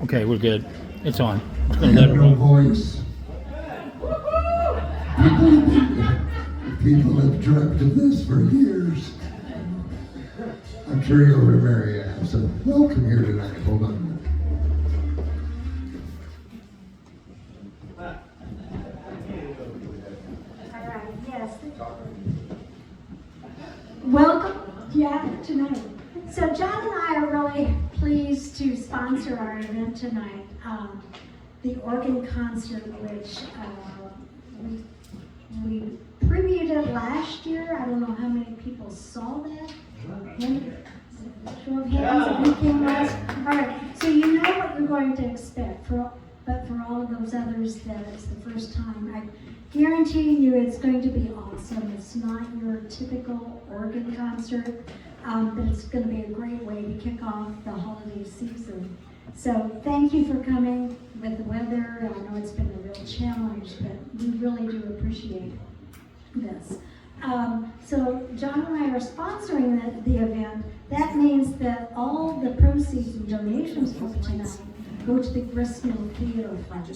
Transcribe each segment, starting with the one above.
Okay, we're good. It's on. It's I gonna let have it no run. voice. People have dreamt of this for years. I'm sure you'll remember you. So welcome here tonight. Hold on a minute. All right, yes. Welcome, tonight. So John and I are really pleased to sponsor our event tonight, the organ concert, which we previewed it last year. I don't know how many people saw that. Show of hands, if you came last. All right, so you know what you're going to expect, but for all of those others that it's the first time, I guarantee you it's going to be awesome. It's not your typical organ concert, but it's going to be a great way to kick off the holiday season. So thank you for coming with the weather. I know it's been a real challenge, but we really do appreciate this. So John and I are sponsoring the event. That means that all the proceeds and donations for tonight go to the Grist Theater Fund.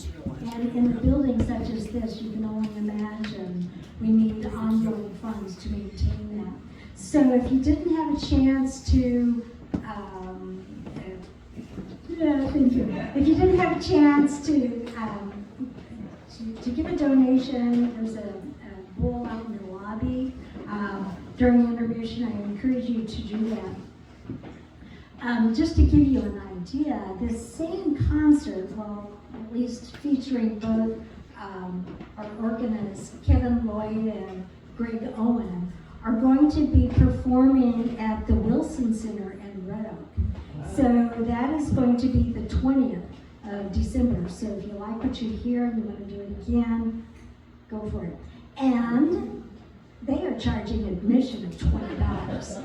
And in a building such as this, you can only imagine we need ongoing funds to maintain that. So if you didn't have a chance to, thank you. If you didn't have a chance to give a donation, there's a bowl out in the lobby during the intermission. I encourage you to do that. Just to give you an idea, this same concert, well, at least featuring both our organists, Kevin Lloyd and Greg Owen, are going to be performing at the Wilson Center in Red Oak. So that is going to be the 20th of December. So if you like what you hear and you want to do it again, go for it. And they are charging admission of $20. So,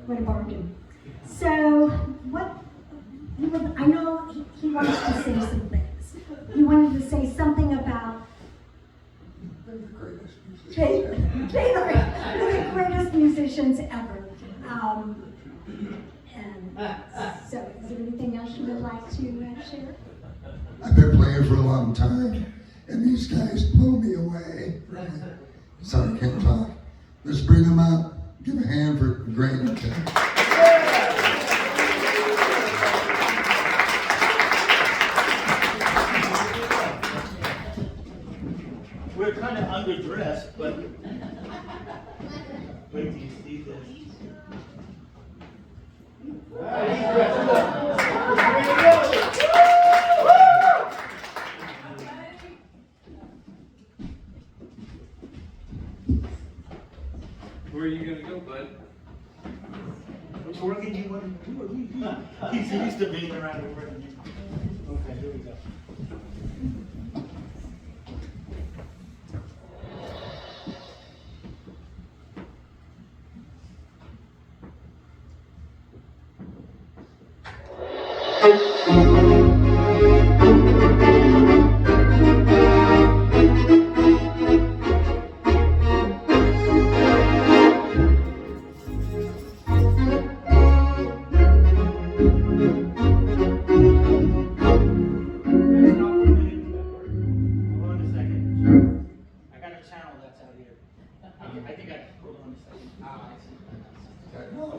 what a bargain. So I know he wants to say some things. He wanted to say something about They're the greatest musicians they're the greatest musicians ever. And so is there anything else you would like to share? I've been playing for a long time, and these guys blow me away. Sorry, I can't talk. Let's bring them up. Give a hand for Greg and Kevin. We're kind of underdressed, but wait till you see this. Where are you gonna go, bud? Which organ do you want to do? He's used to being around the organ. Okay, here we go.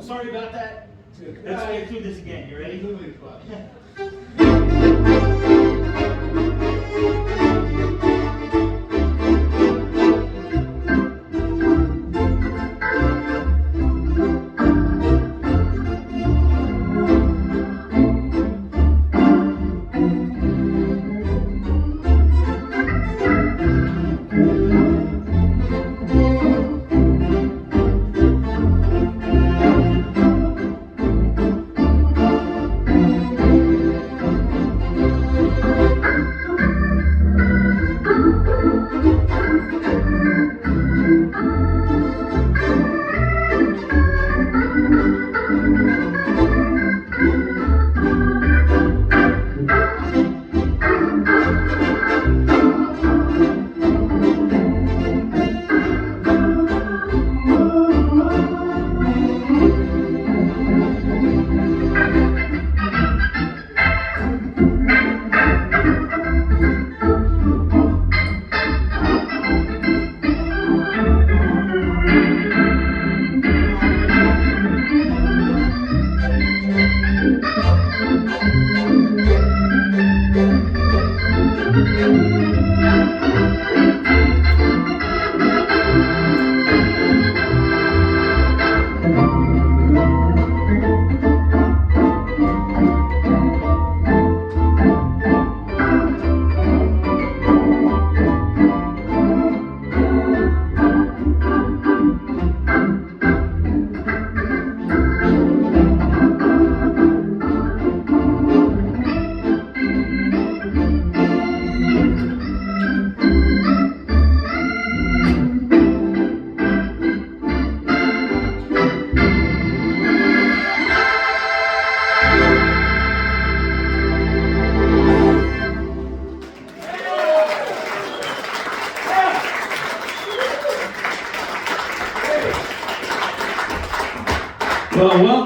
Sorry about that. Let's get through this again. You ready?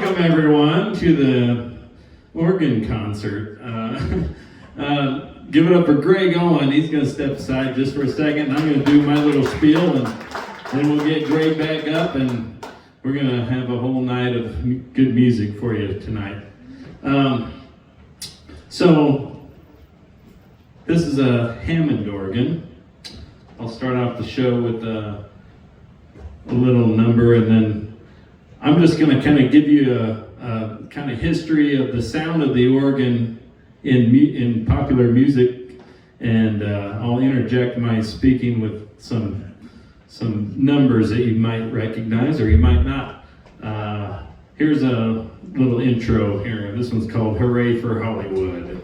Welcome everyone to the organ concert. Give it up for Greg Owen. He's going to step aside just for a second. I'm going to do my little spiel, and then we'll get Greg back up, and we're going to have a whole night of good music for you tonight. So this is a Hammond organ. I'll start off the show with a little number, and then I'm just going to kind of give you a kind of history of the sound of the organ in popular music, and I'll interject my speaking with some numbers that you might recognize or you might not. Here's a little intro here. This one's called Hooray for Hollywood.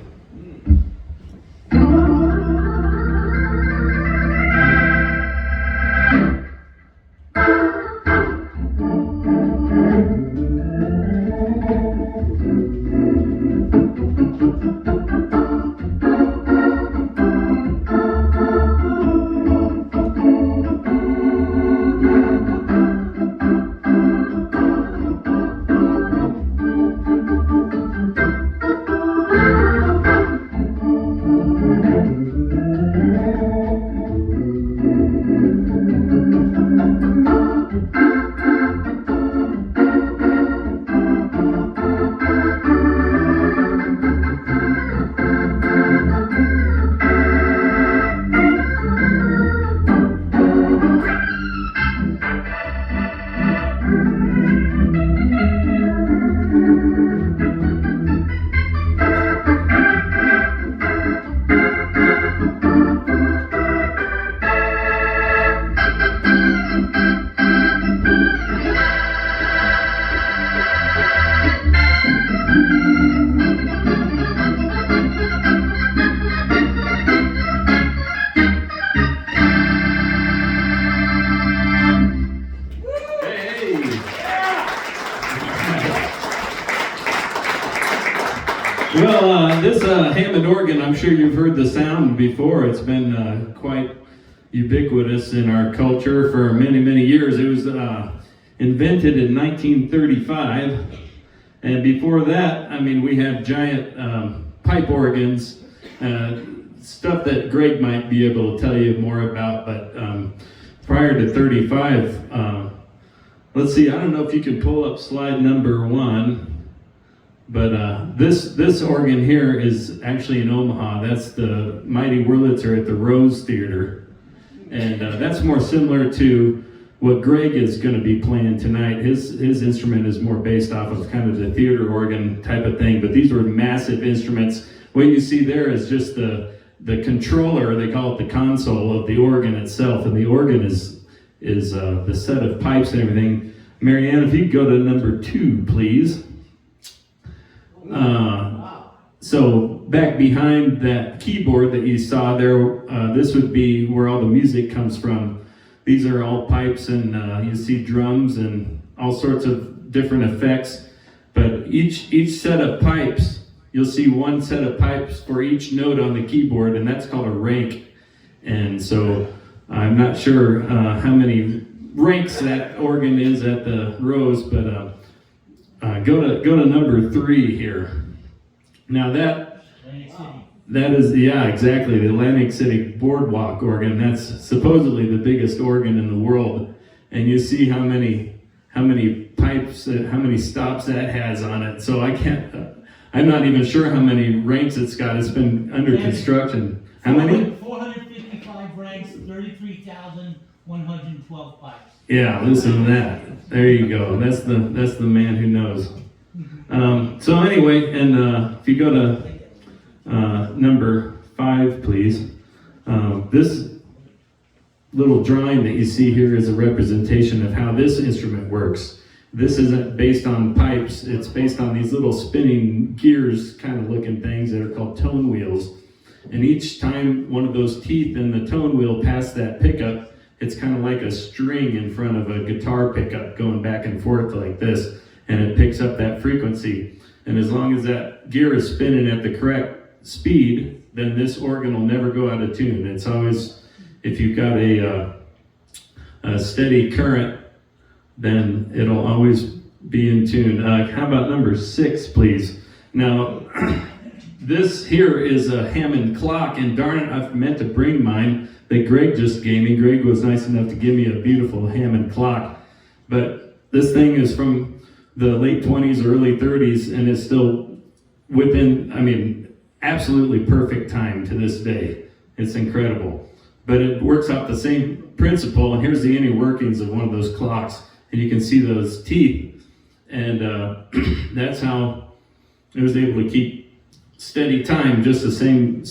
Well, this Hammond organ, I'm sure you've heard the sound before. It's been quite ubiquitous in our culture for many, many years. It was invented in 1935, and before that, I mean, we have giant pipe organs, stuff that Greg might be able to tell you more about, but prior to 35, let's see, I don't know if you can pull up slide number 1. But this organ here is actually in Omaha. That's the Mighty Wurlitzer at the Rose Theater. And that's more similar to what Greg is going to be playing tonight. His instrument is more based off of kind of the theater organ type of thing. But these were massive instruments. What you see there is just the controller, they call it the console of the organ itself. And the organ is the set of pipes and everything. Marianne, if you could go to number 2, please. So back behind that keyboard that you saw there, this would be where all the music comes from. These are all pipes, and you see drums and all sorts of different effects. But each set of pipes, you'll see one set of pipes for each note on the keyboard, and that's called a rank. And so I'm not sure how many ranks that organ is at the Rose, but go to number 3 here. Now that is, yeah, exactly, the Atlantic City Boardwalk organ. That's supposedly the biggest organ in the world, and you see how many pipes, how many stops that has on it. So I'm not even sure how many ranks it's got. It's been under construction. How many? 455 ranks, 33,112 pipes. Yeah, listen to that. There you go. That's the man who knows. So anyway, and if you go to number 5, please. This little drawing that you see here is a representation of how this instrument works. This isn't based on pipes. It's based on these little spinning gears kind of looking things that are called tone wheels. And each time one of those teeth in the tone wheel pass that pickup, it's kind of like a string in front of a guitar pickup going back and forth like this, and it picks up that frequency. And as long as that gear is spinning at the correct speed, then this organ will never go out of tune. It's always, if you've got a steady current, then it'll always be in tune. How about number 6, please? Now, this here is a Hammond clock, and darn it, I've meant to bring mine that Greg just gave me. Greg was nice enough to give me a beautiful Hammond clock, but this thing is from the late 20s, early 30s, and is still within, I mean, absolutely perfect time to this day. It's incredible. But it works out the same principle, and here's the inner workings of one of those clocks, and you can see those teeth, and that's how it was able to keep steady time, just the same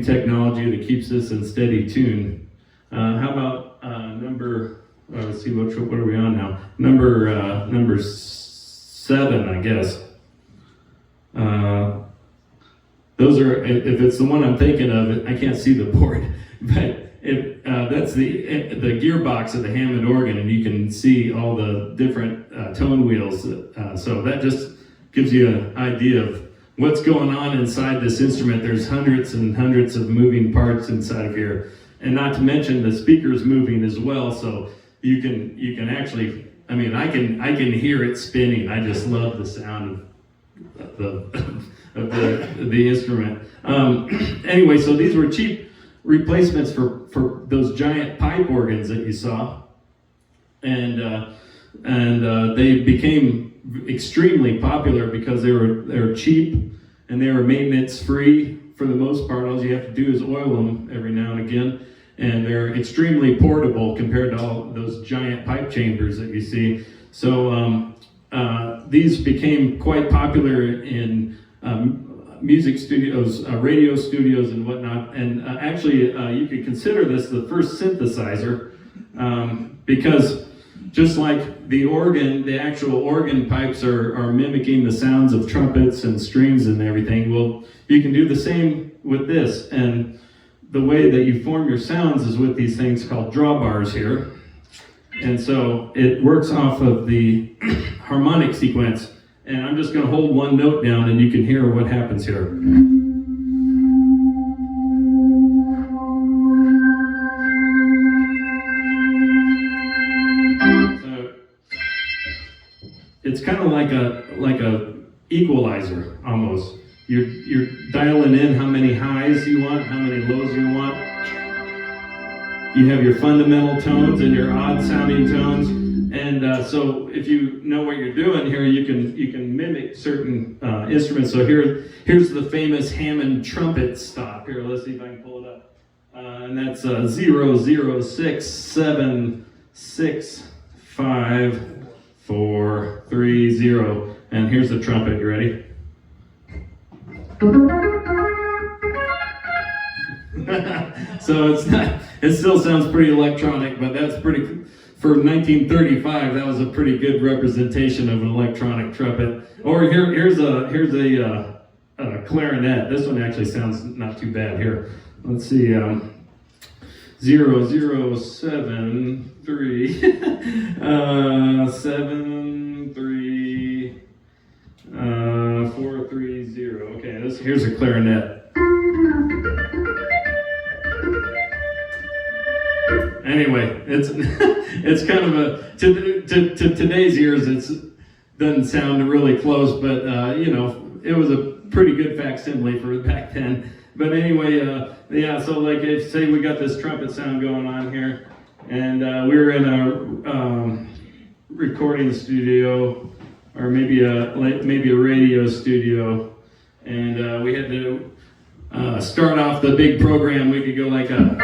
technology that keeps this in steady tune. How about number? Let's see, what are we on now? Number 7, I guess. Those are, if it's the one I'm thinking of, I can't see the board, but that's the gearbox of the Hammond organ, and you can see all the different tone wheels. So that just gives you an idea of what's going on inside this instrument. There's hundreds and hundreds of moving parts inside of here, and not to mention the speakers moving as well. So you can actually, I mean, I can hear it spinning. I just love the sound of the instrument. Anyway, so these were cheap replacements for those giant pipe organs that you saw, and they became extremely popular because they were cheap and they were maintenance free for the most part. All you have to do is oil them every now and again, and they're extremely portable compared to all those giant pipe chambers that you see. So these became quite popular in music studios, radio studios and whatnot, and actually you could consider this the first synthesizer, because just like the organ, the actual organ pipes are mimicking the sounds of trumpets and strings and everything. Well, you can do the same with this, and the way that you form your sounds is with these things called drawbars here. And so it works off of the harmonic sequence. And I'm just going to hold one note down and you can hear what happens here. So it's kind of like a equalizer almost. You're dialing in how many highs you want, how many lows you want. You have your fundamental tones and your odd sounding tones. And so if you know what you're doing here, you can mimic certain instruments. So here's the famous Hammond trumpet stop. Here, let's see if I can pull it up. And that's 006765430. And here's the trumpet. You ready? So it still sounds pretty electronic, but that's pretty. For 1935, that was a pretty good representation of an electronic trumpet. Or here's a clarinet. This one actually sounds not too bad. Here, let's see, 0073 73 430. Okay, here's a clarinet. Anyway, it's kind of to today's ears, it doesn't sound really close, but it was a pretty good facsimile for back then. But anyway, yeah. So like, if say we got this trumpet sound going on here, and we're in a recording studio, or maybe a radio studio, and we had to start off the big program. We could go like a.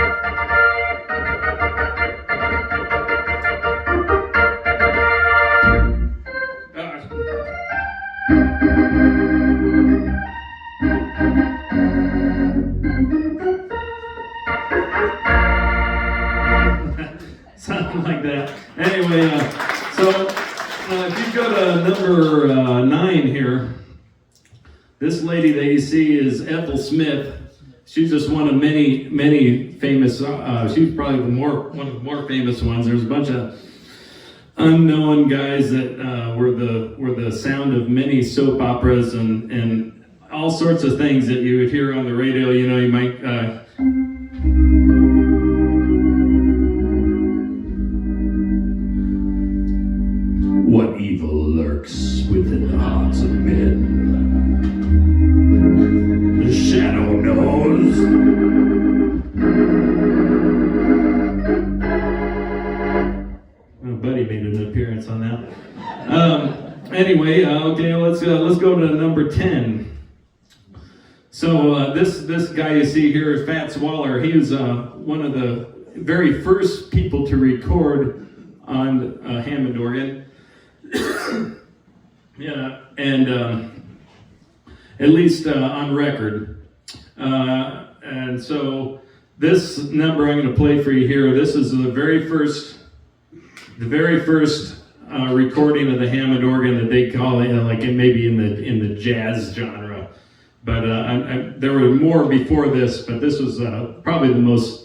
Something like that. Anyway, so if you go to number 9 here, this lady that you see is Ethel Smith. She's just one of many, many famous. She's probably one of the more famous ones. There's a bunch of unknown guys that were the sound of many soap operas and all sorts of things that you would hear on the radio. You might. evil lurks within the hearts of men. The shadow knows. Oh, Buddy made an appearance on that. Anyway, okay, let's go to number 10. So this guy you see here is Fats Waller. He was one of the very first people to record on a Hammond organ. Yeah, and at least on record. And so this number I'm going to play for you here, this is the very first recording of the Hammond organ that they call it, like it maybe in the jazz genre. But there were more before this, but this was probably the most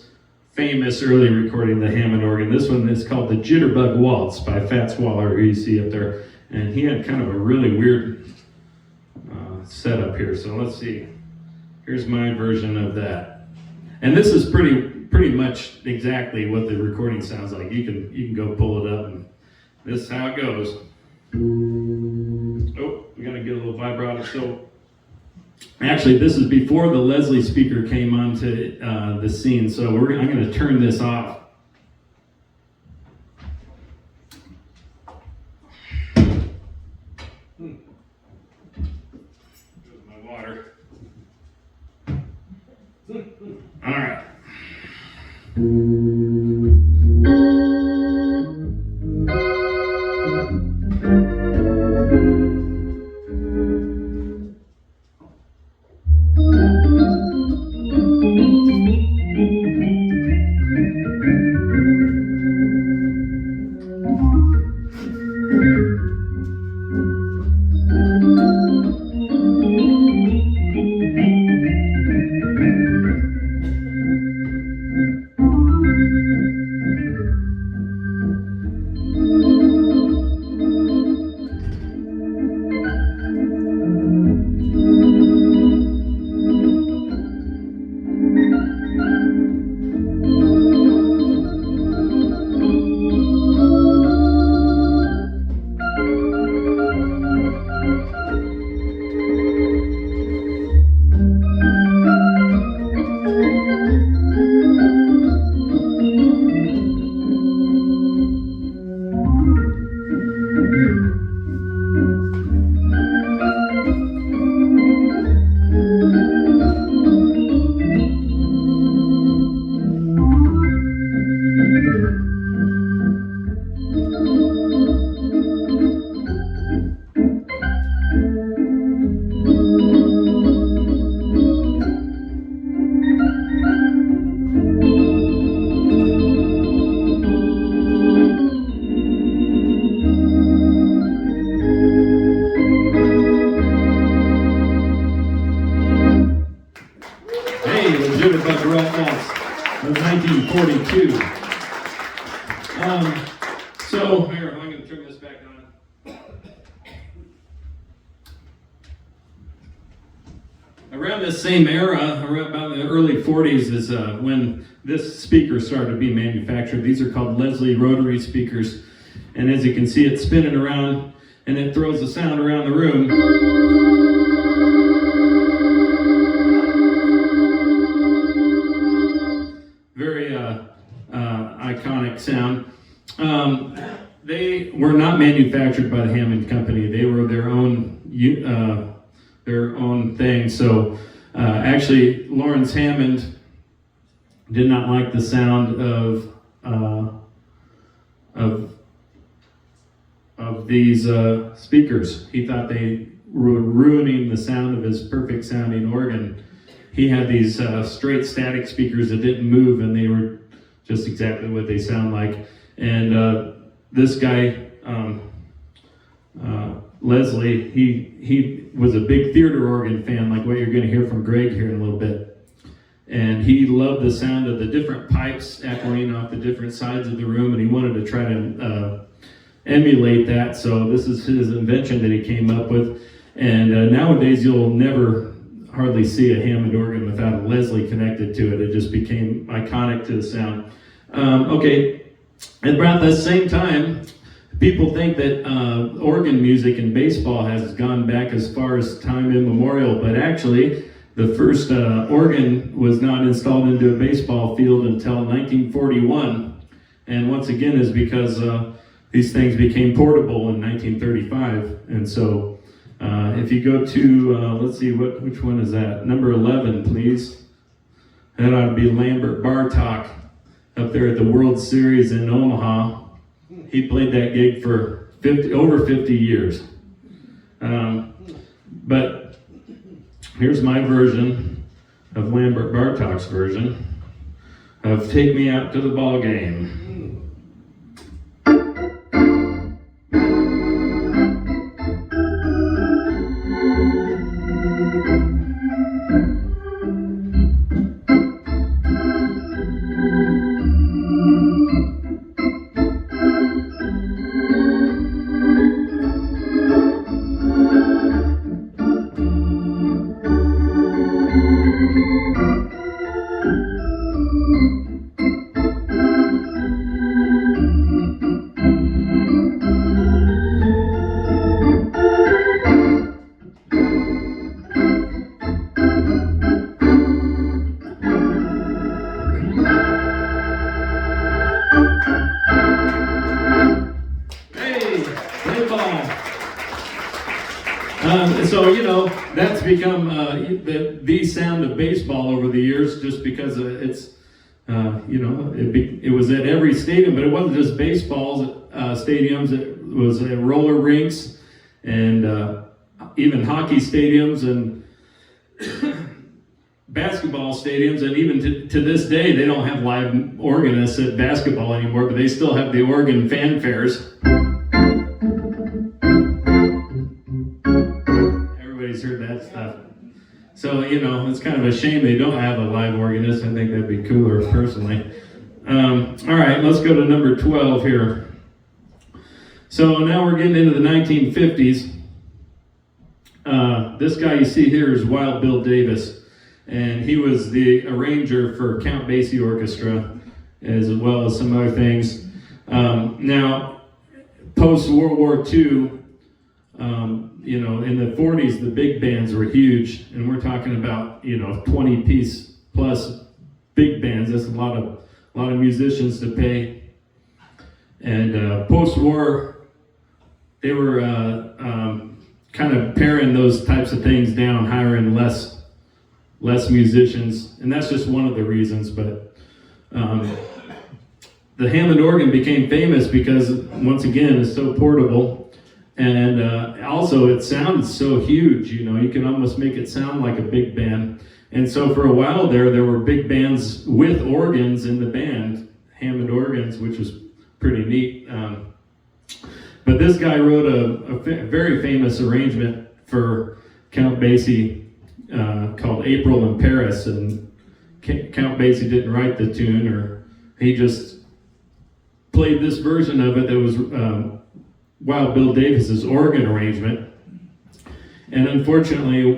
famous early recording of the Hammond organ. This one is called the Jitterbug Waltz by Fats Waller, who you see up there. And he had kind of a really weird setup here. So let's see. Here's my version of that. And this is pretty much exactly what the recording sounds like. You can go pull it up, and this is how it goes. Oh, we gotta get a little vibrato. So actually, this is before the Leslie speaker came onto the scene. So I'm gonna turn this off. My water. All right. Of 1942. So here, I'm going to turn this back on. Around this same era, around about the early 40s, is when this speaker started to be manufactured. These are called Leslie rotary speakers, and as you can see, it's spinning around, and it throws the sound around the room. Very iconic sound. They were not manufactured by the Hammond Company. They were their own thing. So actually, Lawrence Hammond did not like the sound of these speakers. He thought they were ruining the sound of his perfect sounding organ. He had these straight static speakers that didn't move, and they were just exactly what they sound like. And this guy, Leslie, he was a big theater organ fan, like what you're going to hear from Greg here in a little bit. And he loved the sound of the different pipes echoing off the different sides of the room, and he wanted to try to emulate that. So this is his invention that he came up with. And nowadays you'll never hardly see a Hammond organ without a Leslie connected to it. It just became iconic to the sound. Okay, at about the same time, people think that organ music in baseball has gone back as far as time immemorial, but actually the first organ was not installed into a baseball field until 1941. And once again is because these things became portable in 1935. And so if you go to, let's see, which one is that? Number 11, please. That ought to be Lambert Bartok up there at the World Series in Omaha. He played that gig for over 50 years. But here's my version of Lambert Bartok's version of Take Me Out to the Ball Game. So, you know, that's become the sound of baseball over the years, just because it's, you know, it was at every stadium, but it wasn't just baseball stadiums. It was roller rinks and even hockey stadiums and basketball stadiums. And even to this day, they don't have live organists at basketball anymore, but they still have the organ fanfares. Heard that stuff. So, you know, it's kind of a shame they don't have a live organist. I think that'd be cooler, personally. All right, let's go to number 12 here. So now we're getting into the 1950s. This guy you see here is Wild Bill Davis, and he was the arranger for Count Basie Orchestra, as well as some other things. Now, post-World War II, you know, in the 40s, the big bands were huge, and we're talking about, you know, 20-piece plus big bands. That's a lot of musicians to pay. And post-war, they were kind of paring those types of things down, hiring less musicians, and that's just one of the reasons. But the Hammond organ became famous because, once again, it's so portable. And also, it sounds so huge, you know, you can almost make it sound like a big band. And so for a while there were big bands with organs in the band, Hammond organs, which was pretty neat. But this guy wrote a very famous arrangement for Count Basie called April in Paris. And Count Basie didn't write the tune, or he just played this version of it that was Wild Bill Davis's organ arrangement. And unfortunately,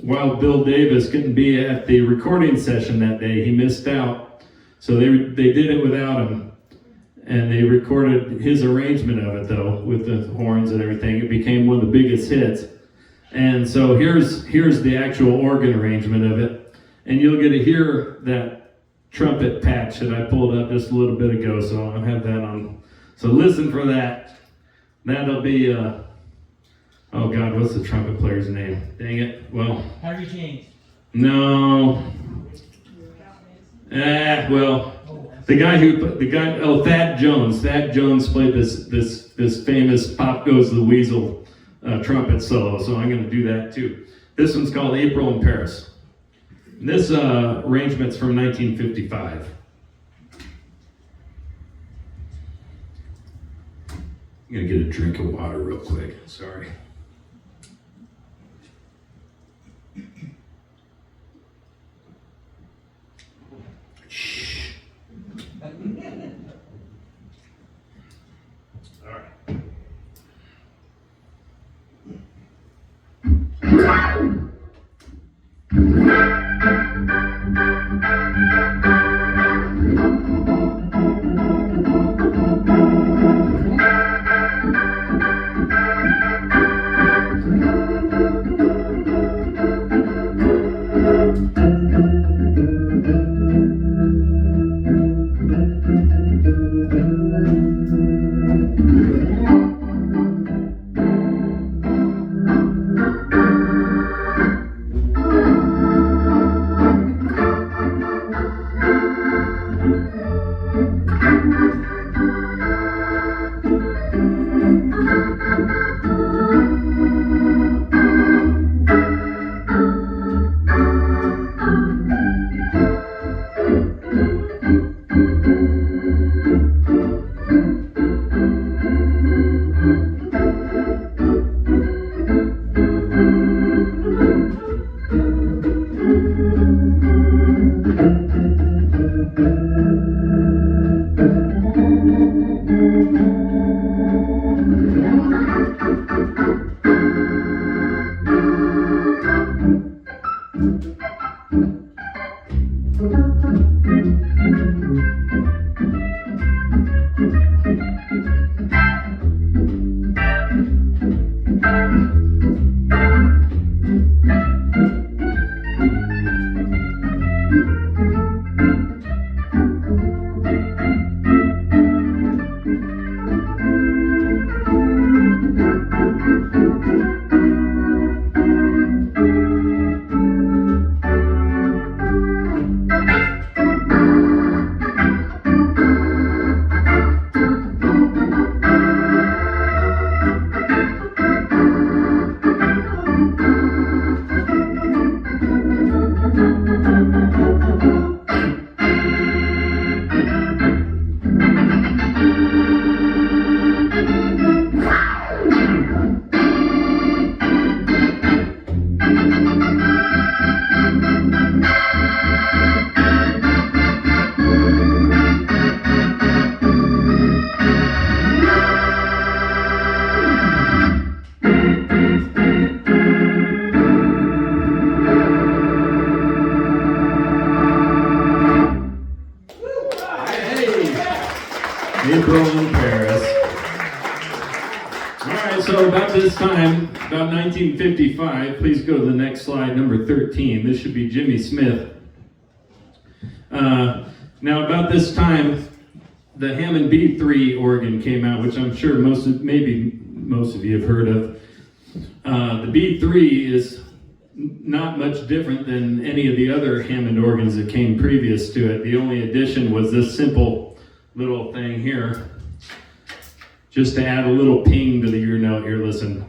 Wild Bill Davis couldn't be at the recording session that day. He missed out. So they did it without him. And they recorded his arrangement of it, though, with the horns and everything. It became one of the biggest hits. And so here's the actual organ arrangement of it. And you'll get to hear that trumpet patch that I pulled up just a little bit ago. So I'll have that on. So listen for that. That'll be, oh God, what's the trumpet player's name? Dang it. Well. Harry James. No. Well, Thad Jones. Thad Jones played this famous Pop Goes the Weasel trumpet solo, so I'm going to do that too. This one's called April in Paris. This arrangement's from 1955. I'm gonna get a drink of water real quick. Sorry. Shh. All right. April in Paris. All right, so about this time, about 1955, please go to the next slide, number 13. This should be Jimmy Smith. Now, about this time, the Hammond B3 organ came out, which I'm sure maybe most of you have heard of. The B3 is not much different than any of the other Hammond organs that came previous to it. The only addition was this simple little thing here, just to add a little ping to your note here. Listen.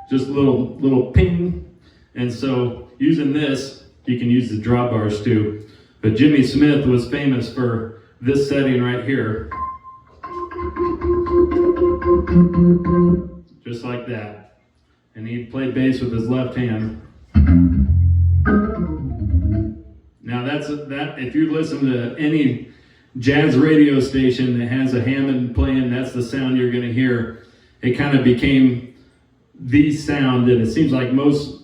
Just a little ping. And so using this, you can use the drawbars too. But Jimmy Smith was famous for this setting right here. Just like that. And he played bass with his left hand. Now if you listen to any jazz radio station that has a Hammond playing, that's the sound you're going to hear. It kind of became the sound, and it seems like most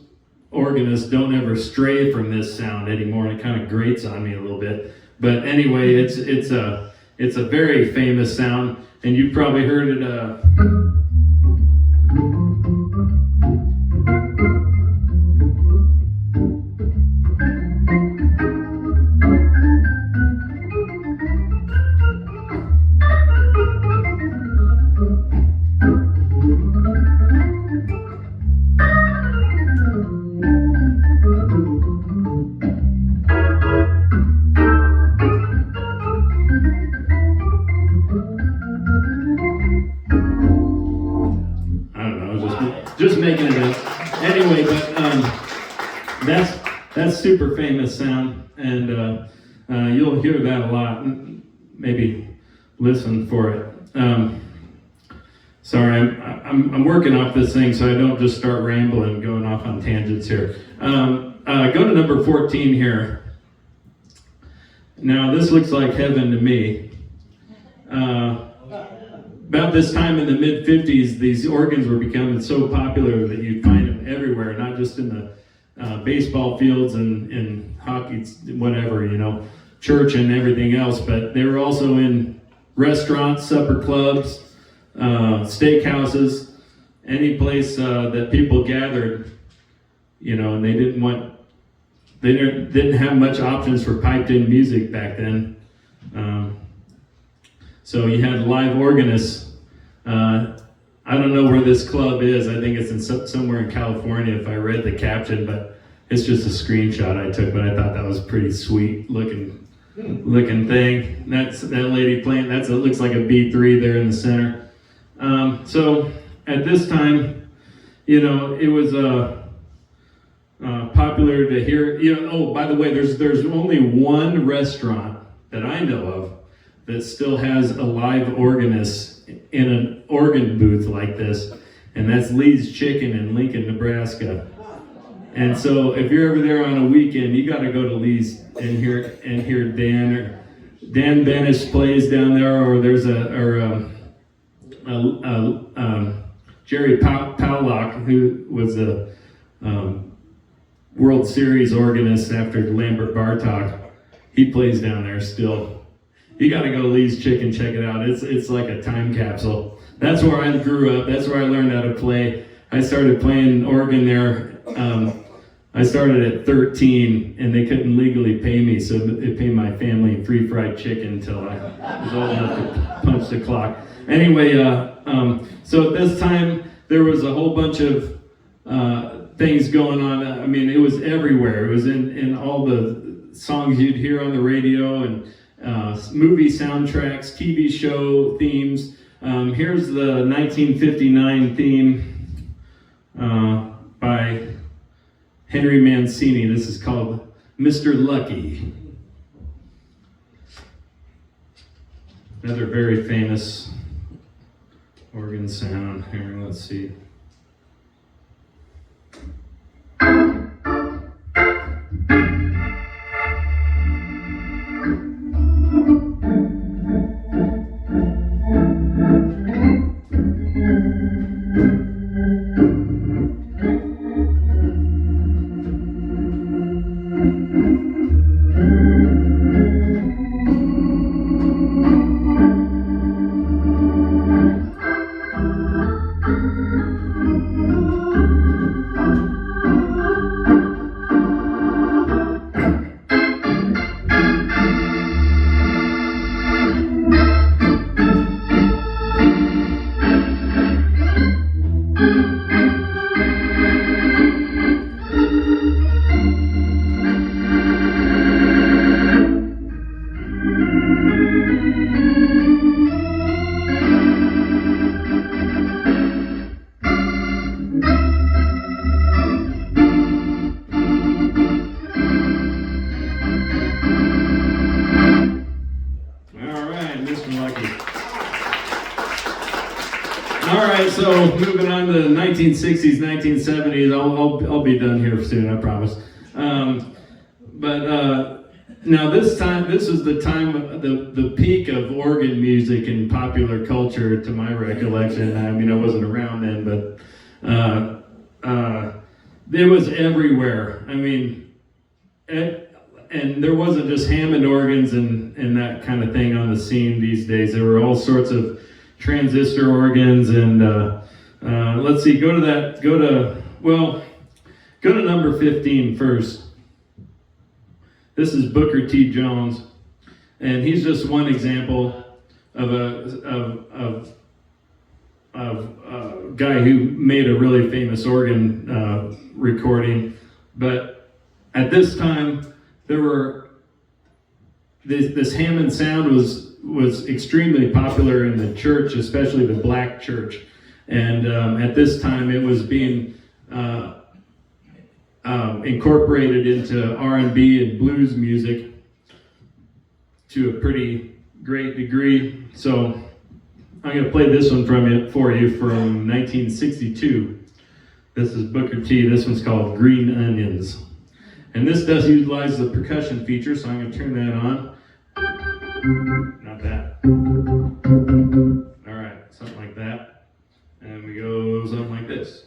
organists don't ever stray from this sound anymore, and it kind of grates on me a little bit. But anyway, it's a very famous sound, and you've probably heard it. Just making it up. Anyway, but that's super famous sound, and you'll hear that a lot. Maybe listen for it. Sorry, I'm working off this thing, so I don't just start rambling, going off on tangents here. Go to number 14 here. Now this looks like heaven to me. About this time in the mid-50s, these organs were becoming so popular that you'd find them everywhere, not just in the baseball fields and hockey, whatever, church and everything else, but they were also in restaurants, supper clubs, steakhouses, any place that people gathered, and they didn't have much options for piped-in music back then. So you had live organists. I don't know where this club is. I think it's in somewhere in California if I read the caption, but it's just a screenshot I took, but I thought that was a pretty sweet looking thing. That lady playing, it looks like a B3 there in the center. So at this time, it was popular to hear, oh, by the way, there's only one restaurant that I know of that still has a live organist in an organ booth like this, and that's Lee's Chicken in Lincoln, Nebraska. And so if you're ever there on a weekend, you got to go to Lee's and hear Dan Benish plays down there, or there's Jerry Powlock, who was a World Series organist after Lambert Bartok. He plays down there still. You got to go to Lee's Chicken, check it out. It's like a time capsule. That's where I grew up. That's where I learned how to play. I started playing organ there. I started at 13, and they couldn't legally pay me, so they paid my family free fried chicken until I was old enough to punch the clock. Anyway, so at this time, there was a whole bunch of things going on. I mean, it was everywhere. It was in all the songs you'd hear on the radio, and movie soundtracks, TV show themes. Here's the 1959 theme by Henry Mancini. This is called Mr. Lucky. Another very famous organ sound. Here, let's see. So moving on to the 1960s, 1970s, I'll be done here soon, I promise. Now this is the time, the peak of organ music in popular culture, to my recollection. I mean, I wasn't around then, but it was everywhere. I mean, and there wasn't just Hammond organs and that kind of thing on the scene these days. There were all sorts of transistor organs, and let's see, go to number 15 first. This is Booker T. Jones, and he's just one example of a guy who made a really famous organ recording. But at this time, there were this Hammond sound was extremely popular in the church, especially the black church. And at this time, it was being incorporated into R&B and blues music to a pretty great degree. So I'm going to play this one for you from 1962. This is Booker T. This one's called Green Onions. And this does utilize the percussion feature, so I'm going to turn that on. Not that. All right, something like that. And we go something like this.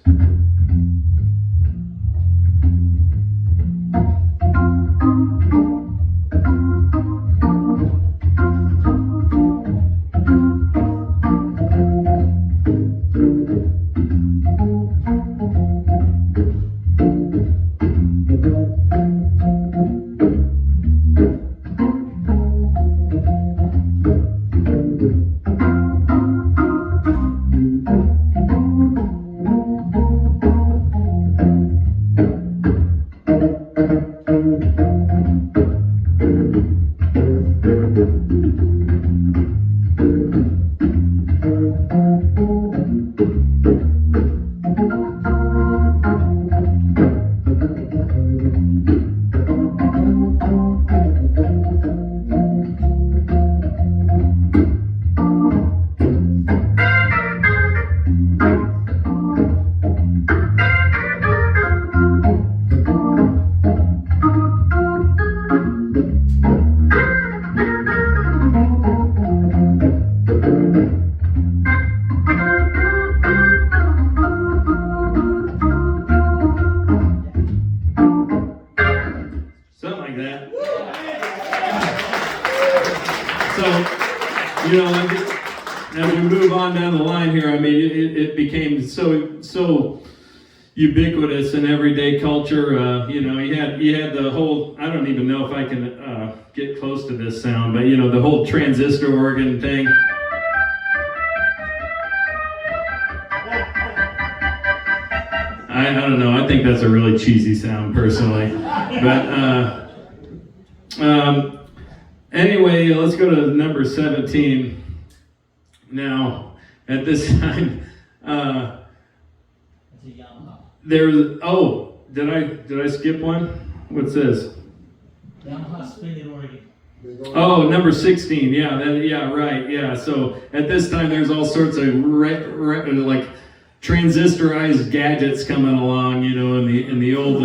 As we move on down the line here, I mean, it became so ubiquitous in everyday culture. You had the whole, I don't even know if I can get close to this sound, but the whole transistor organ thing. I don't know, I think that's a really cheesy sound personally. But anyway, let's go to number 17. Now, at this time, did I skip one? What's this? Yamaha spinning organ. Oh, number 16. Yeah, yeah, right. Yeah. So at this time, there's all sorts of like transistorized gadgets coming along, you know, in the old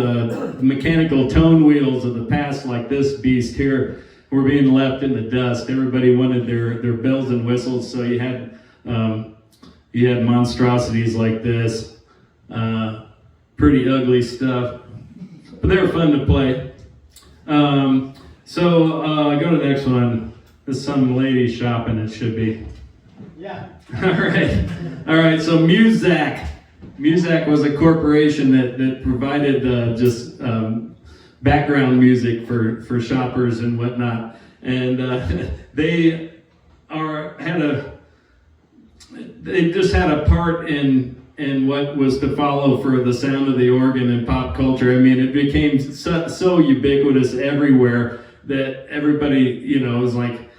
mechanical tone wheels of the past, like this beast here, were being left in the dust. Everybody wanted their bells and whistles, so you had monstrosities like this, pretty ugly stuff, but they were fun to play. So go to the next one. This is some lady shopping, it should be. Yeah. All right. So Muzak was a corporation that provided just background music for shoppers and whatnot, and they just had a part in what was to follow for the sound of the organ in pop culture. I mean, it became so ubiquitous everywhere that everybody, you know, was like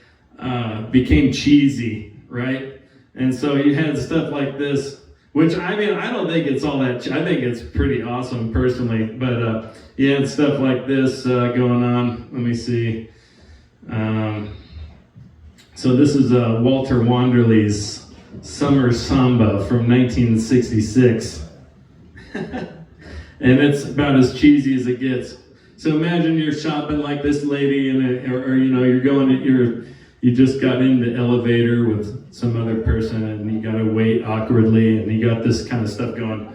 became cheesy, right? And so you had stuff like this, which I mean, I don't think it's all that. I think it's pretty awesome personally, but you had stuff like this going on. Let me see. So this is Walter Wanderley's Summer Samba from 1966, and it's about as cheesy as it gets. So imagine you're shopping like this lady, or you know, you just got in the elevator with some other person, and you gotta wait awkwardly, and you got this kind of stuff going.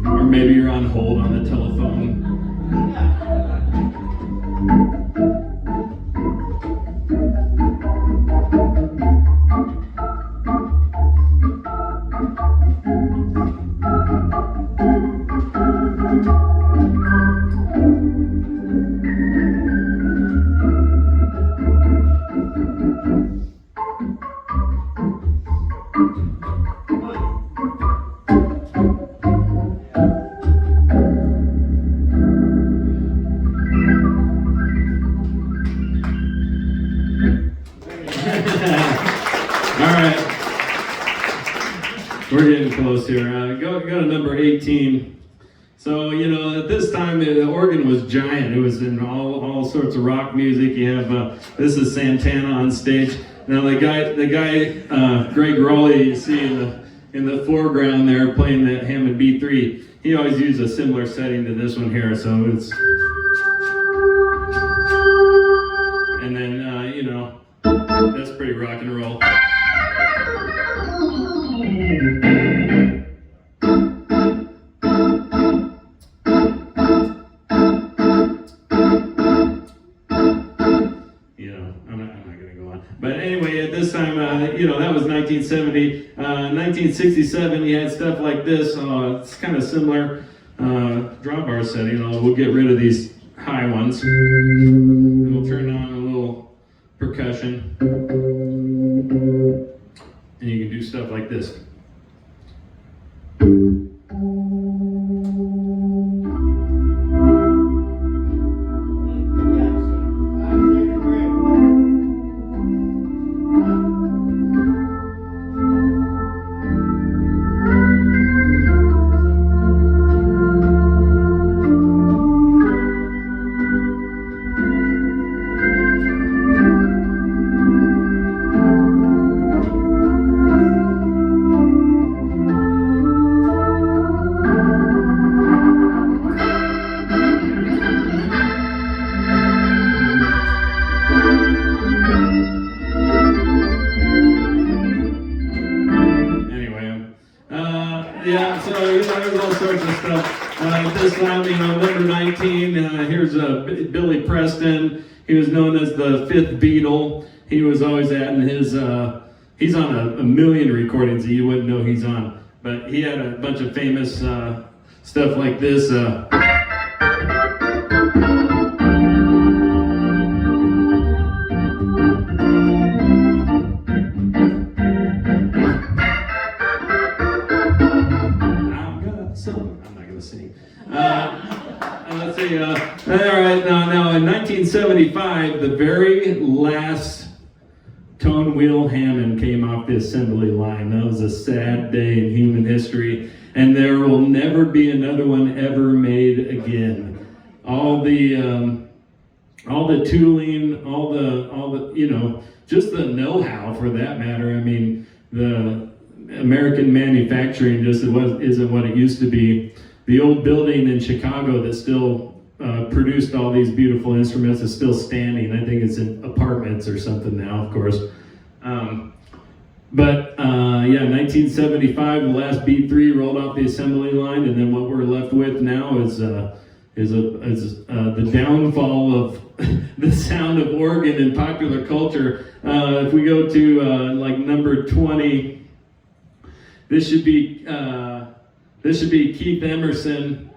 Or maybe you're on hold on the telephone. We're getting close here. Go to number 18. So, you know, at this time, the organ was giant. It was in all sorts of rock music. You have, this is Santana on stage. Now the guy, Greg Rowley, you see in the foreground there playing that Hammond B3, he always used a similar setting to this one here. So it's, and then, you know, that's pretty rock and roll. But anyway, at this time, you know, that was 1970. 1967, you had stuff like this. It's kind of similar drawbar setting. We'll get rid of these high ones. And we'll turn on a little percussion. And you can do stuff like this. Yeah, so you know, there's all sorts of stuff. This time, you know, number 19, here's Billy Preston. He was known as the fifth Beatle. He was always adding his, he's on a million recordings that you wouldn't know he's on. But he had a bunch of famous stuff like this. right, now in 1975, the very last tone wheel Hammond came off the assembly line. That was a sad day in human history, and there will never be another one ever made again. All the tooling, all the just the know-how for that matter. I mean, the American manufacturing just isn't what it used to be. The old building in Chicago that still produced all these beautiful instruments is still standing. I think it's in apartments or something now, of course. 1975, the last B3 rolled off the assembly line, and then what we're left with now is the downfall of the sound of organ in popular culture. If we go to number 20, this should be Keith Emerson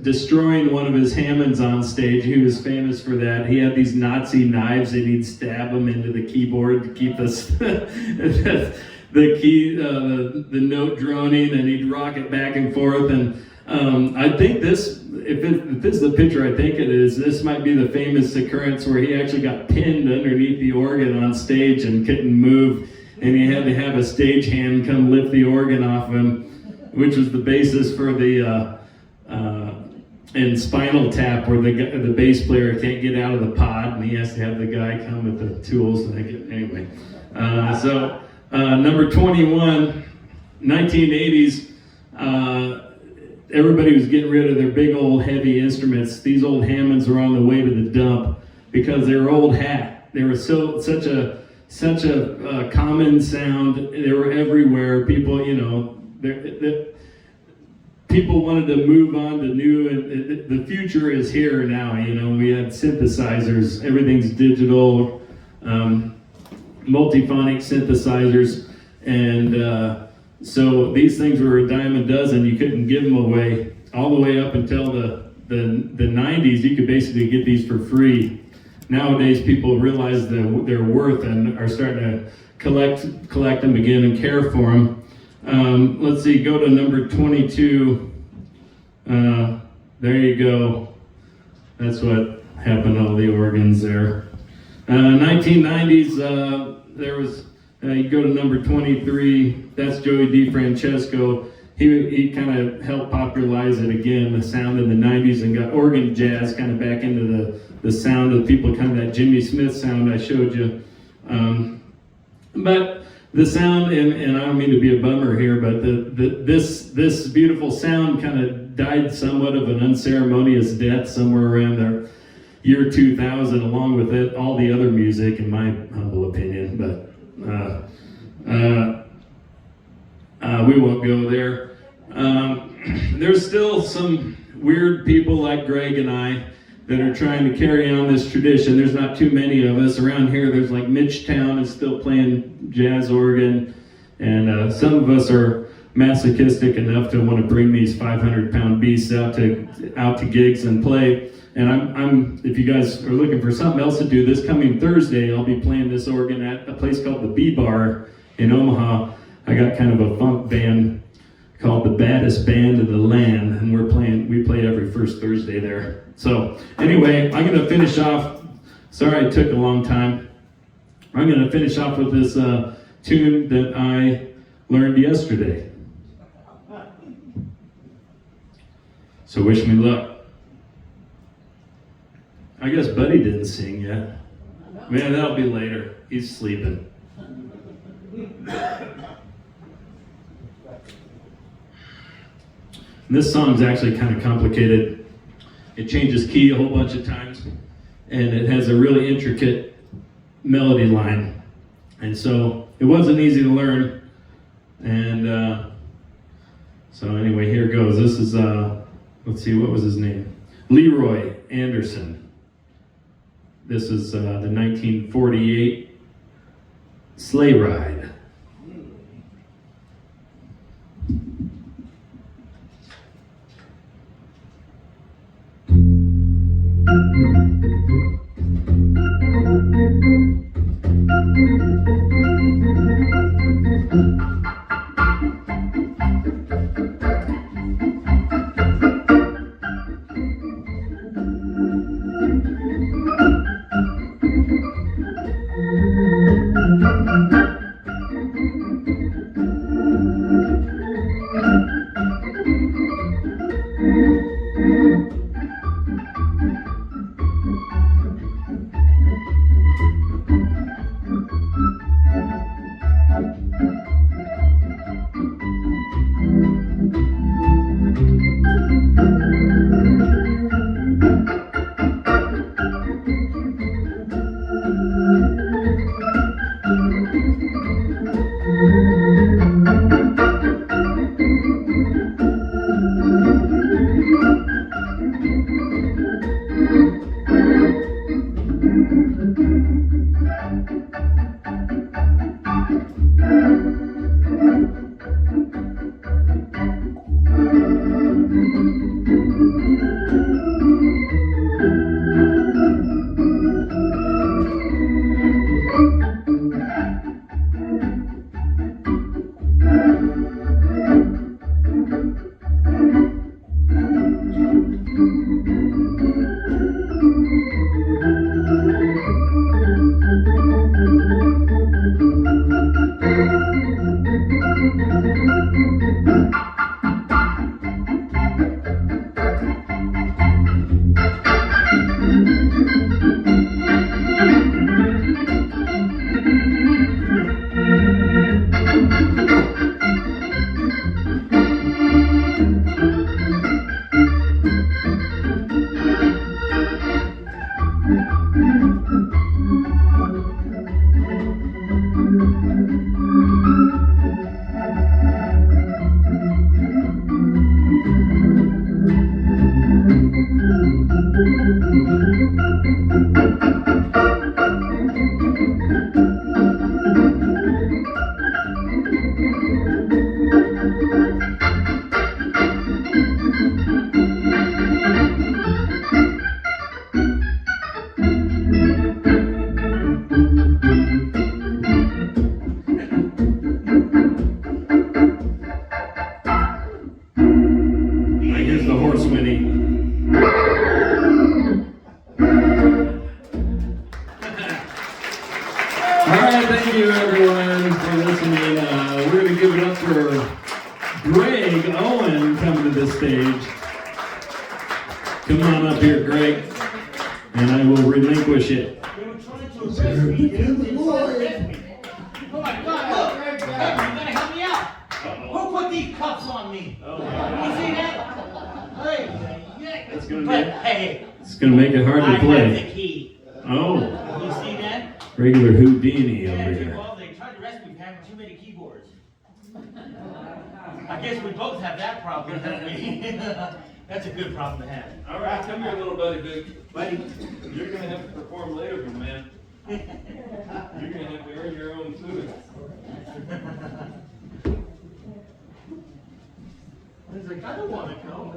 destroying one of his Hammonds on stage. He was famous for that. He had these Nazi knives and he'd stab them into the keyboard to keep the note droning, and he'd rock it back and forth. And I think this, if this is the picture I think it is, this might be the famous occurrence where he actually got pinned underneath the organ on stage and couldn't move, and he had to have a stagehand come lift the organ off him, which was the basis for the in Spinal Tap, where the bass player can't get out of the pod, and he has to have the guy come with the tools. Anyway, number 21, 1980s. Everybody was getting rid of their big old heavy instruments. These old Hammonds were on the way to the dump because they were old hat. They were such a common sound. They were everywhere. People, people wanted to move on to new, and the future is here now. We have synthesizers. Everything's digital, multiphonic synthesizers, and so these things were a dime a dozen. You couldn't give them away. All the way up until the 90s, you could basically get these for free. Nowadays, people realize their worth and are starting to collect them again and care for them. Let's see, go to number 22. There you go. That's what happened to all the organs there. 1990s, there was, you go to number 23, that's Joey DeFrancesco. He kind of helped popularize it again, the sound in the 90s, and got organ jazz kind of back into the sound of people, kind of that Jimmy Smith sound I showed you. But the sound, and I don't mean to be a bummer here, but this beautiful sound kind of died somewhat of an unceremonious death somewhere around the year 2000, along with it, all the other music, in my humble opinion. But we won't go there. There's still some weird people like Greg and I that are trying to carry on this tradition. There's not too many of us around here. There's like Mitchtown is still playing jazz organ, and some of us are masochistic enough to want to bring these 500-pound beasts out to gigs and play. And I'm if you guys are looking for something else to do, this coming Thursday I'll be playing this organ at a place called the B Bar in Omaha. I got kind of a funk band called the Baddest Band of the Land, and we play every first Thursday there. So anyway, I'm going to finish off. Sorry it took a long time. I'm going to finish off with this tune that I learned yesterday. So wish me luck. I guess Buddy didn't sing yet. Man, that'll be later. He's sleeping. This song's actually kind of complicated. It changes key a whole bunch of times, and it has a really intricate melody line. And so it wasn't easy to learn. And so anyway, here goes. This is, let's see, what was his name? Leroy Anderson. This is the 1948 Sleigh Ride. Here's the horse whinny. All right, thank you everyone for listening. We're going to give it up for Greg Owen coming to the stage. Come on up here, Greg, and I will relinquish it. They were trying to arrest me. They didn't arrest me. Oh my God, look! Hey, you gotta help me out! Who put these cuffs on me? Oh, You see that? Hey, It's gonna but be- hey, It's going to make it hard I to have the play. key. Oh, You see that? regular Houdini over Yeah, here. well, they tried to arrest me for having too many keyboards. I guess we both have that problem, don't we? That's a good problem to have. All right, come here, little buddy. You're going to have to perform later, my man. You're going to have to earn your own food. He's like, I don't want to go.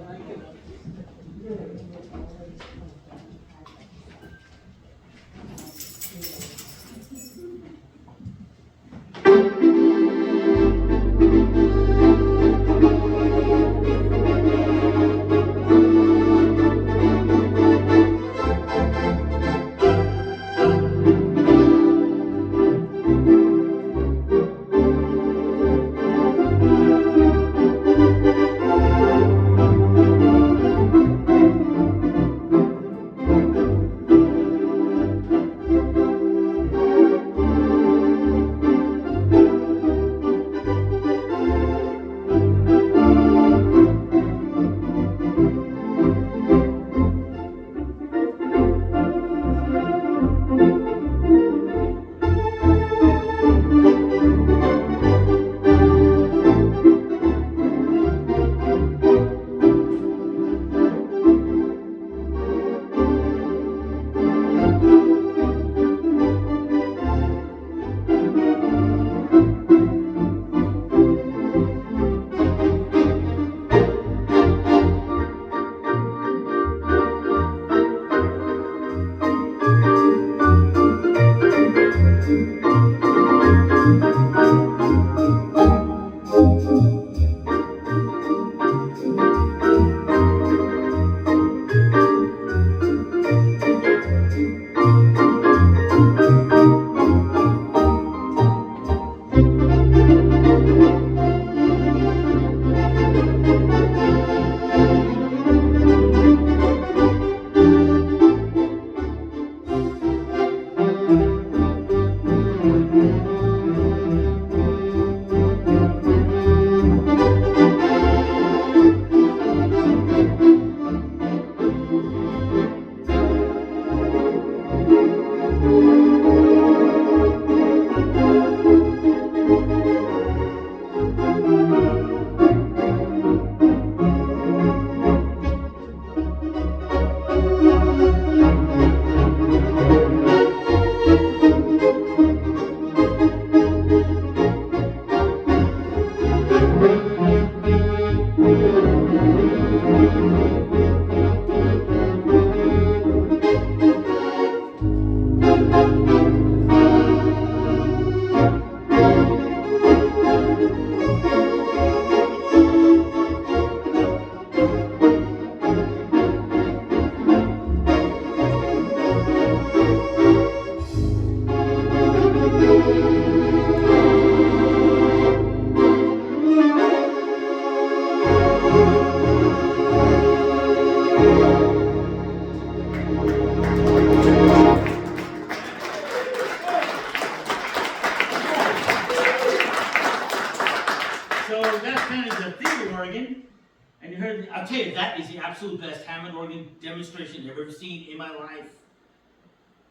I'll tell you, that is the absolute best Hammond organ demonstration I've ever seen in my life.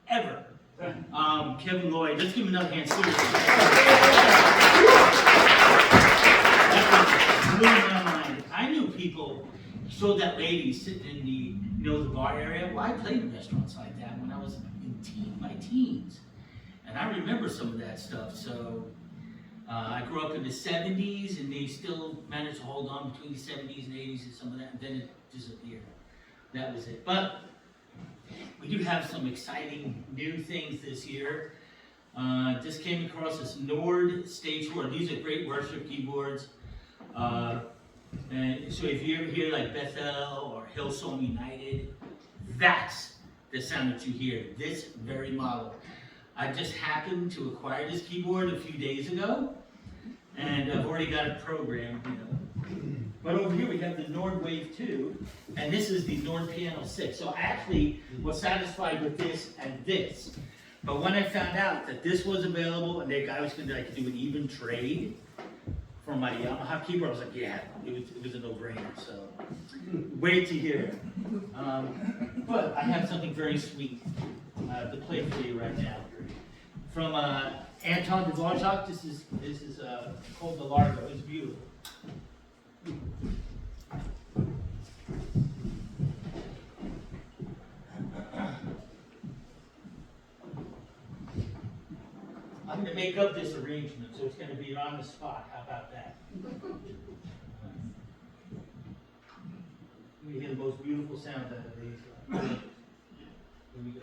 Ever. Kevin Lloyd, let's give him another hand, seriously. That blew my mind. I knew people showed that lady sitting in the bar area. Well, I played in restaurants like that when I was in my teens. And I remember some of that stuff. So I grew up in the 70s, and they still managed to hold on between the 70s and 80s and some of that, and then it disappeared. That was it. But we do have some exciting new things this year. Just came across this Nord Stage 4. These are great worship keyboards. And so if you ever hear like Bethel or Hillsong United, that's the sound that you hear, this very model. I just happened to acquire this keyboard a few days ago, and I've already got it programmed, But over here we have the Nord Wave 2, and this is the Nord Piano 6. So I actually was satisfied with this and this. But when I found out that this was available and that I was going to do an even trade for my Yamaha keyboard, I was like, yeah, it was a no-brainer. So wait to hear. But I have something very sweet to play for you right now. From Anton Dvorak, this is called the Largo. It's beautiful. I'm going to make up this arrangement, so it's going to be on the spot. How about that? You hear the most beautiful sound out of these. Here we go.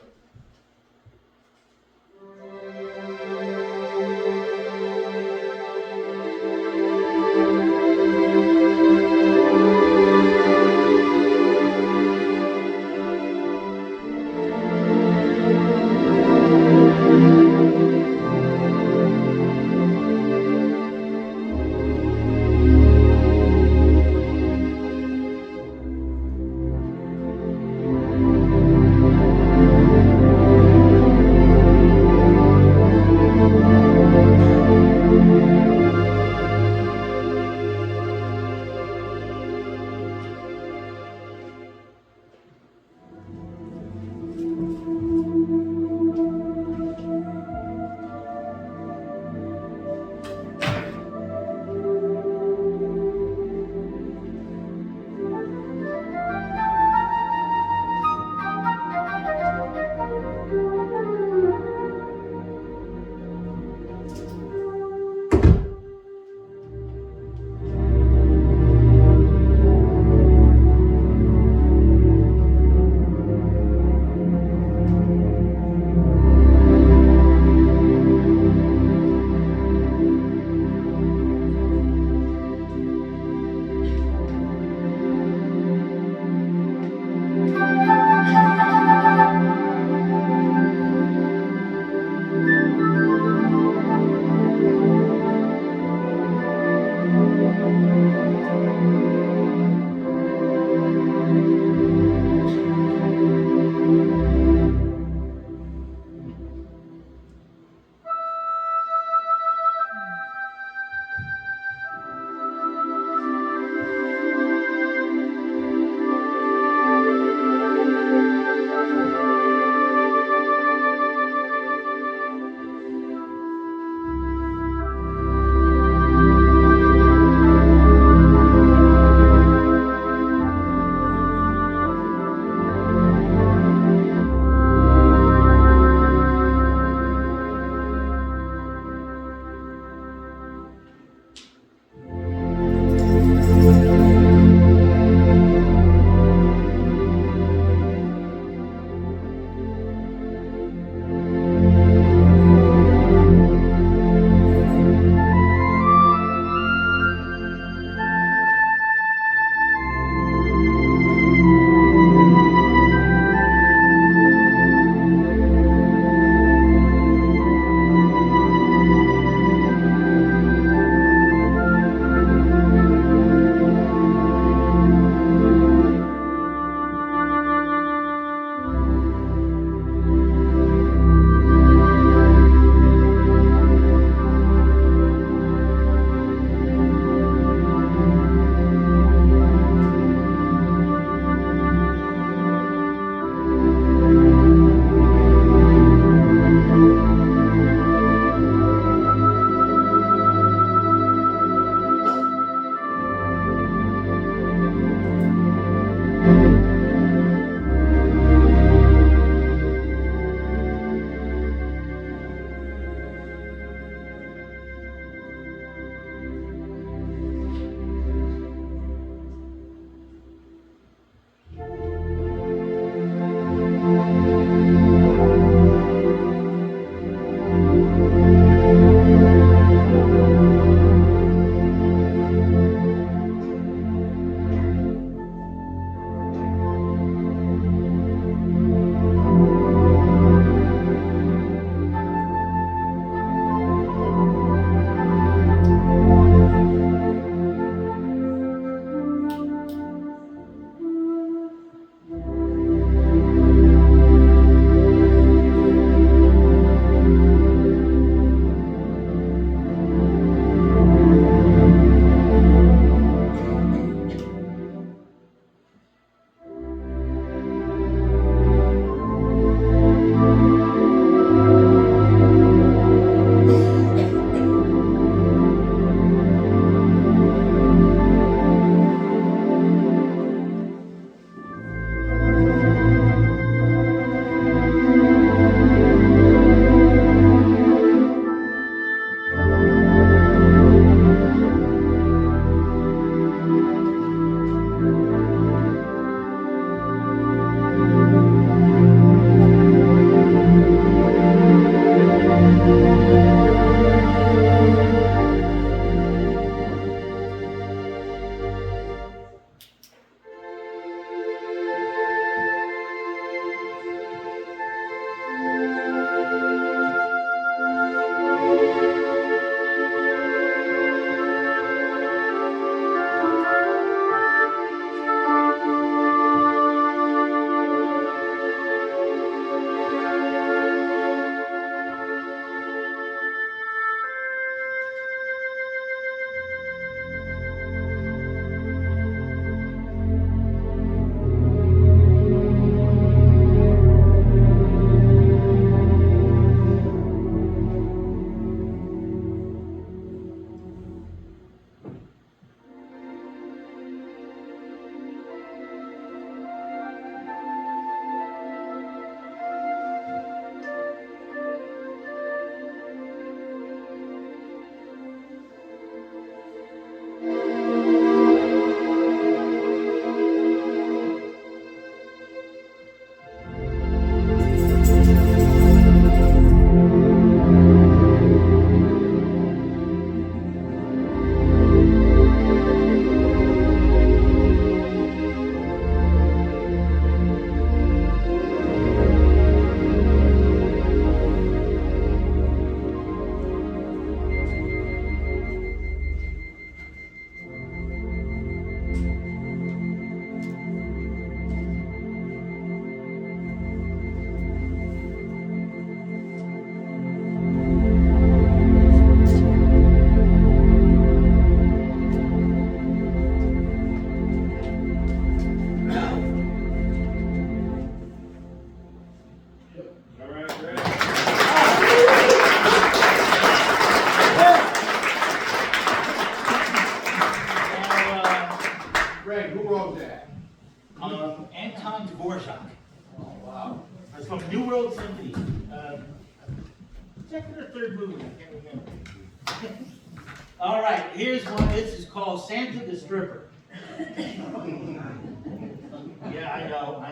It's from New World Symphony. Second or third movie, I can't remember. All right, here's one. This is called Santa the Stripper. Yeah, I know.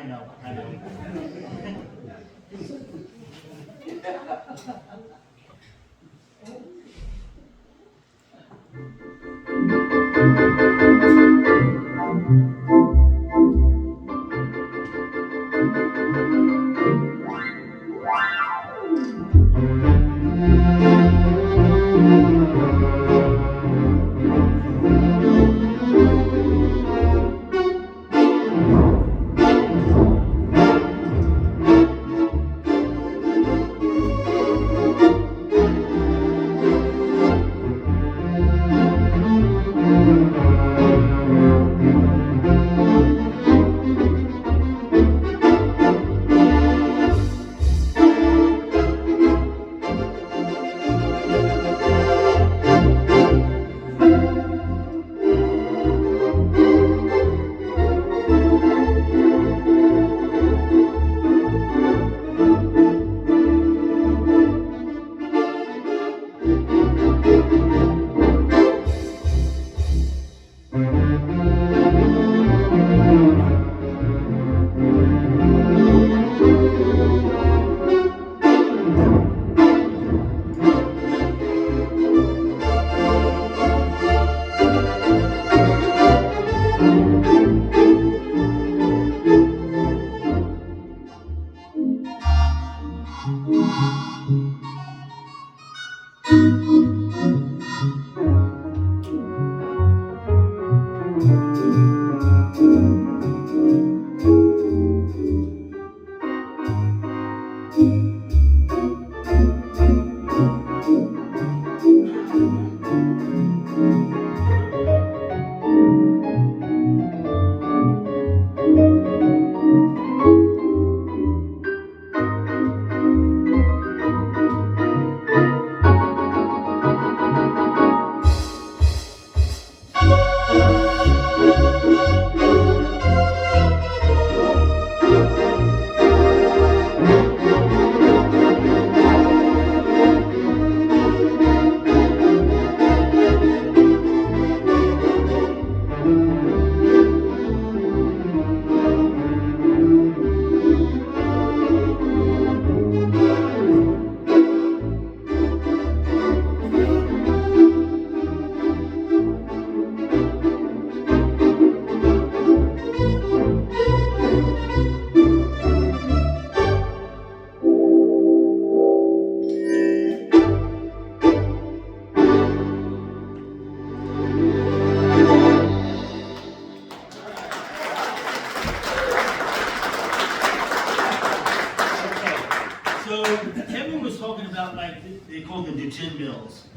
Gin Mills.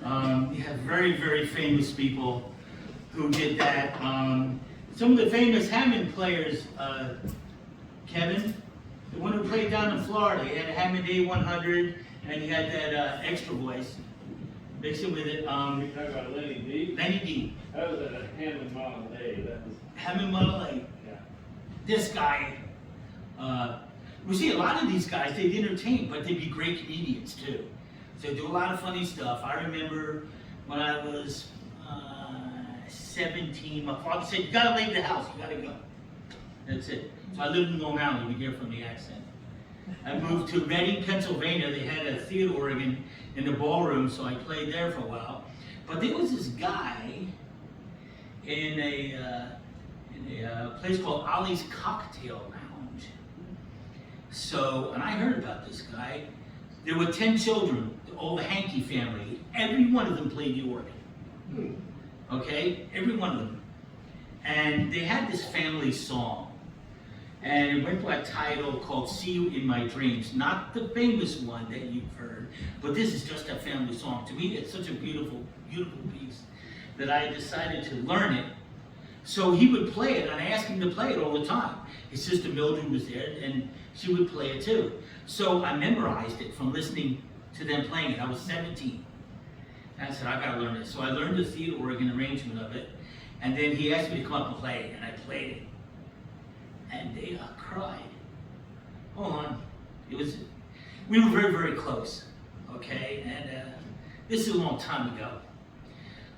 You have very, very famous people who did that. Some of the famous Hammond players, Kevin, the one who played down in Florida, he had a Hammond A100 and he had that extra voice. Mix it with it. You're talking about Lenny D? Lenny D. That was a Hammond Model A. That was Hammond Model A. Yeah. This guy, we see a lot of these guys, they'd entertain, but they'd be great comedians too. So they do a lot of funny stuff. I remember when I was 17, my father said, you gotta leave the house, you gotta go. That's it. So I lived in Long Island, you can hear from the accent. I moved to Reading, Pennsylvania. They had a theater organ in the ballroom, so I played there for a while. But there was this guy in a place called Ollie's Cocktail Lounge. So, and I heard about this guy. There were 10 children, all the Hankey family. Every one of them played the organ. Okay? Every one of them. And they had this family song. And it went by a title called See You in My Dreams. Not the famous one that you've heard, but this is just a family song. To me, it's such a beautiful, beautiful piece that I decided to learn it. So he would play it, and I asked him to play it all the time. His sister Mildred was there, and she would play it too. So I memorized it from listening to them playing it. I was 17. And I said, I gotta learn this. So I learned the theater organ arrangement of it, and then he asked me to come up and play it, and I played it. And they cried. Hold on. we were very, very close, okay? And this is a long time ago.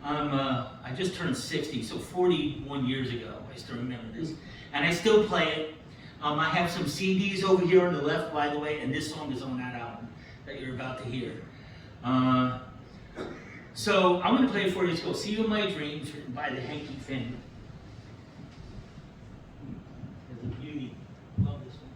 I just turned 60, so 41 years ago, I still remember this. And I still play it. I have some CDs over here on the left, by the way, and this song is on that album that you're about to hear. So I'm going to play it for you. It's called See You in My Dreams, written by the Hanky family. It's a beauty. Love this one.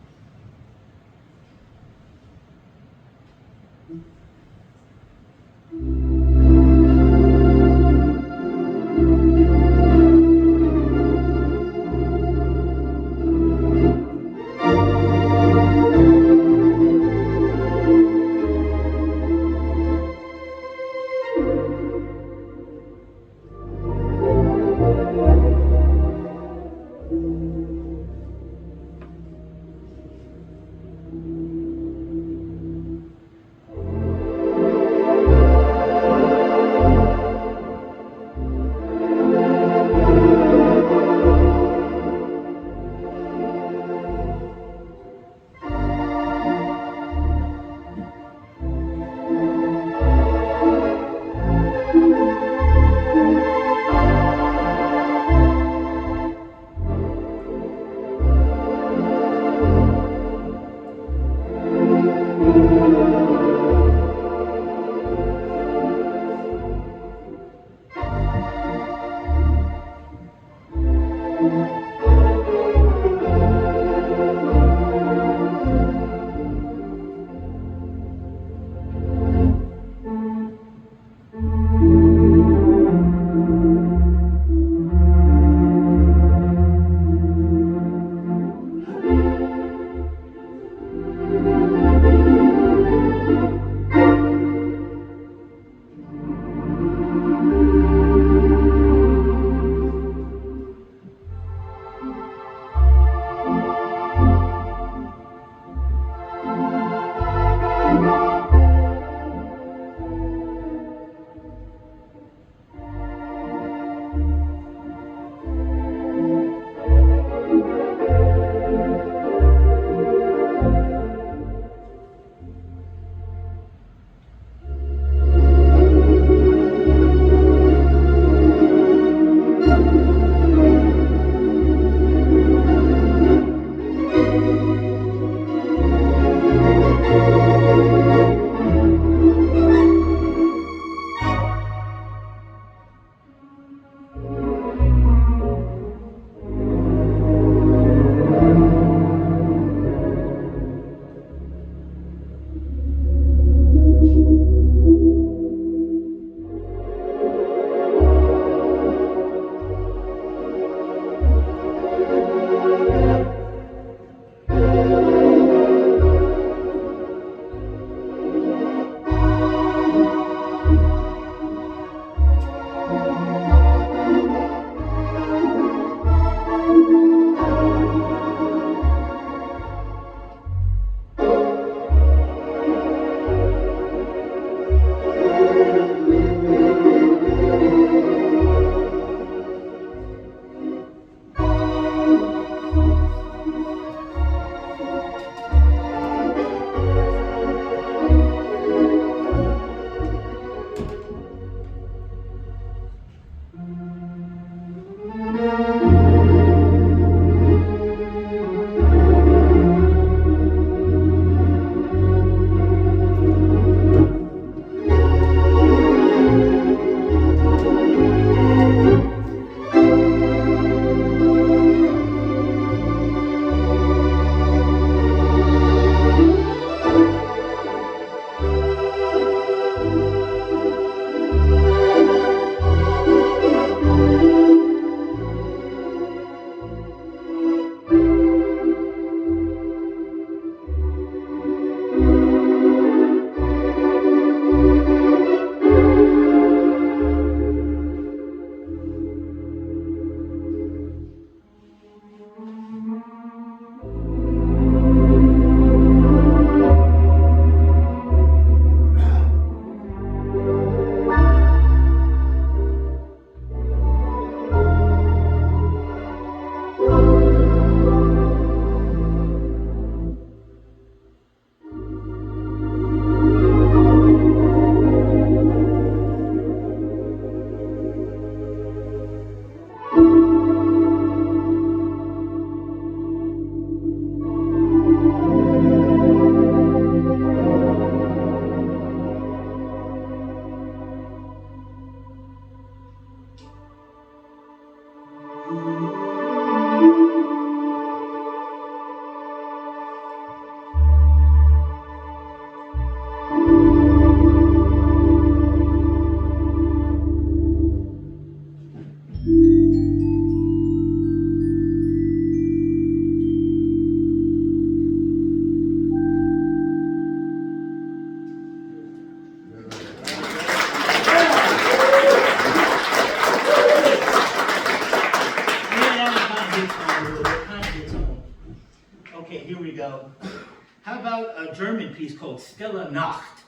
How about a German piece called Stille Nacht?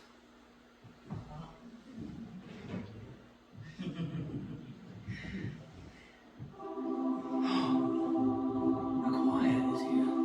The quiet is here.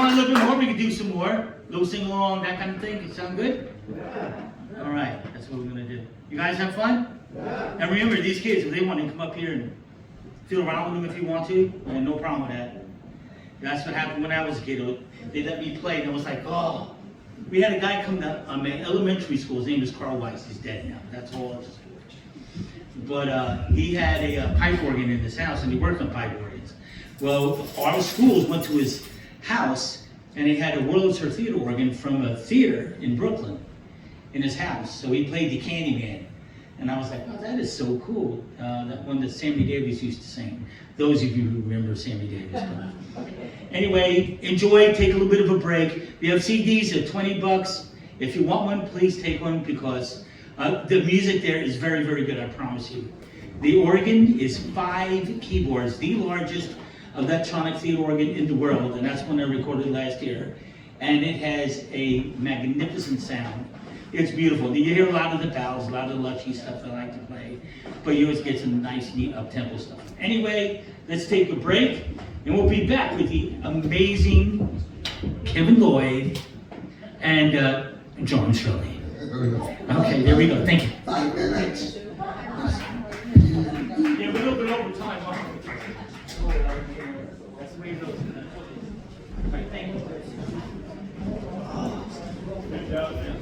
want a little bit more, we can do some more. A little sing along, that kind of thing. It sound good? All right, that's what we're gonna do. You guys have fun? And remember, these kids, if they want to come up here and feel around with them if you want to, and no problem with that. That's what happened when I was a kid. They let me play, and it was like, oh. We had a guy come to my elementary school. His name was Carl Weiss. He's dead now. That's all. But he had a pipe organ in his house, and he worked on pipe organs. Well, our schools went to his house, and he had a Wurlitzer theater organ from a theater in Brooklyn in his house. So he played the Candyman. And I was like, oh, that is so cool. That one that Sammy Davis used to sing. Those of you who remember Sammy Davis. Anyway, enjoy, take a little bit of a break. We have CDs at 20 bucks. If you want one, please take one because the music there is very, very good, I promise you. The organ is 5 keyboards, the largest electronic theater organ in the world, and that's one I recorded last year. And it has a magnificent sound. It's beautiful. You hear a lot of the bells, a lot of the lushy stuff I like to play, but you always get some nice, neat up-tempo stuff. Anyway, let's take a break, and we'll be back with the amazing Kevin Lloyd and John Shirley. Okay, there we go. Thank you. 5 minutes. Yeah, we're a little bit over time, aren't we? That's the way it goes. All right, thank you. Good job, man.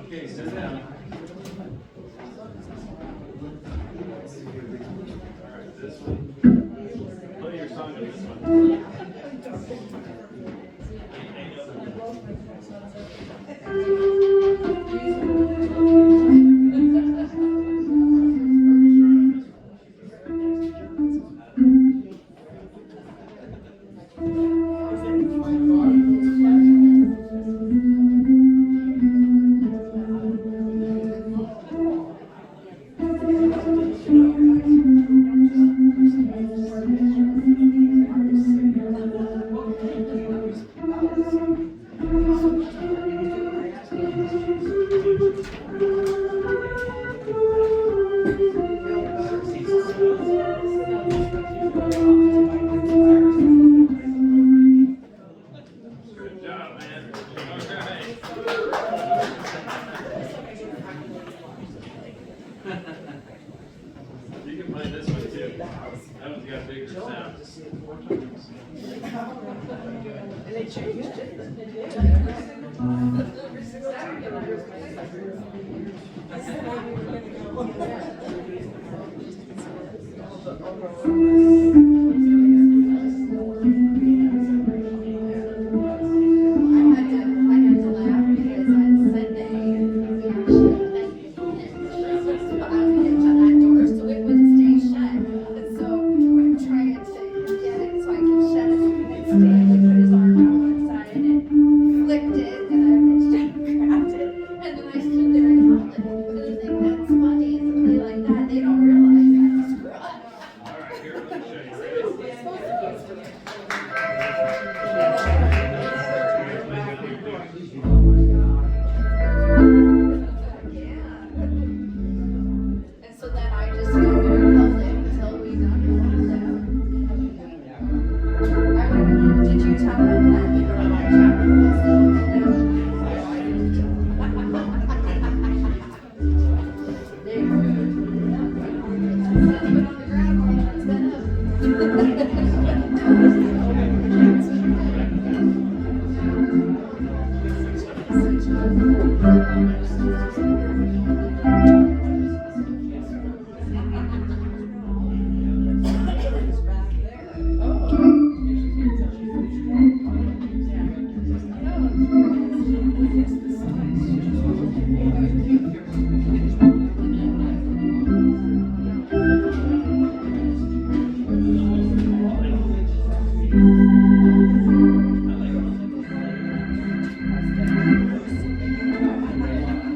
Okay, sit down. All right, this one. Play your song on this one. You can play this one too. That one's got bigger sound. And they changed it. I had to laugh.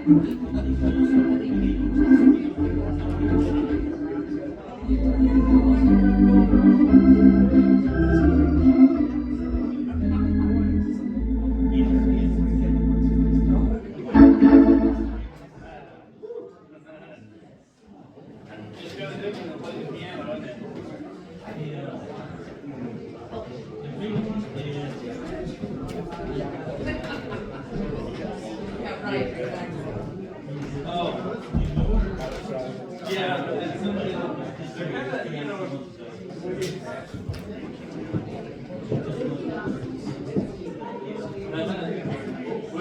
Was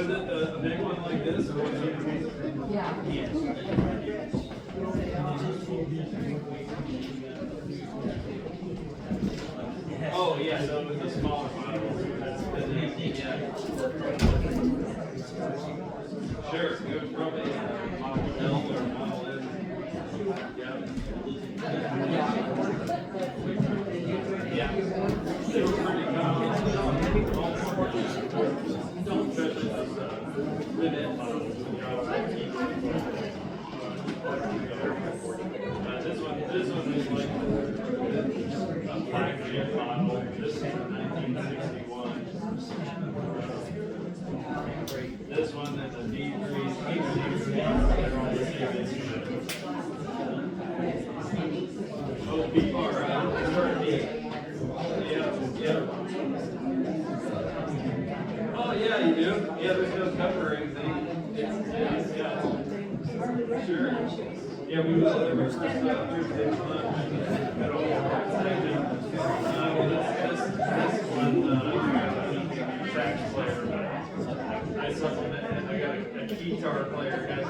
it a big one like this? Or was it? Oh, yeah, so it was a smaller model. Yeah. Sure, it was probably a Model L or Model S. Yeah. Yeah. They were pretty common. Especially those mid-end models. This one is like a flagship model. This is a 1961. This one is a D3. They're all the same instrument. Oh, people are yeah. Oh, yeah, you do. Yeah, there's no cover or anything. Yeah. Sure. Yeah, we will. There's Thursday lunch. This one, sax player, but I supplement it. I got a guitar player, guys.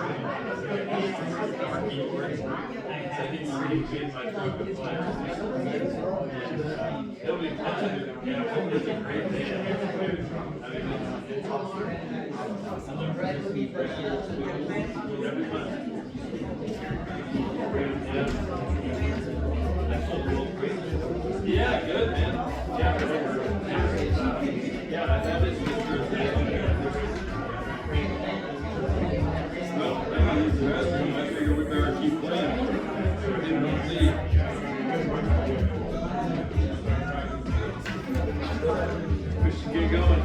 Guitar keyboard. So he's pretty good, my trumpet player. It'll be fun. Yeah, it's a great day. I mean, it's awesome. It'll be fun. Yeah, good, man. Yeah, that is good. Well, I use the restroom. I figure we better keep playing. Don't leave. We should get going.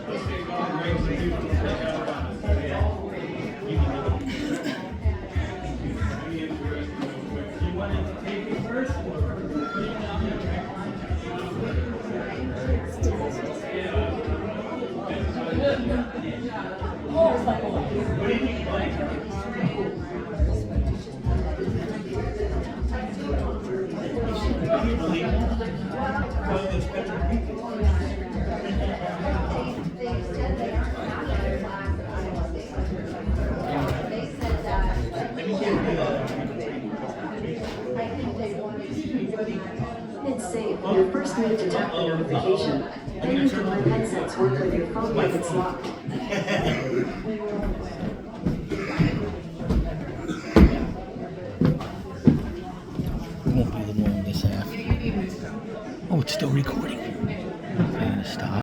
Let's get going. Bring some people to take out on us. You want to take it first? What do you think, Lloyd? It's safe. You first need to tap the notification. Then you can let headsets work with your phone like it's locked. Won't be the long this half. Oh, it's still recording. I'm gonna stop.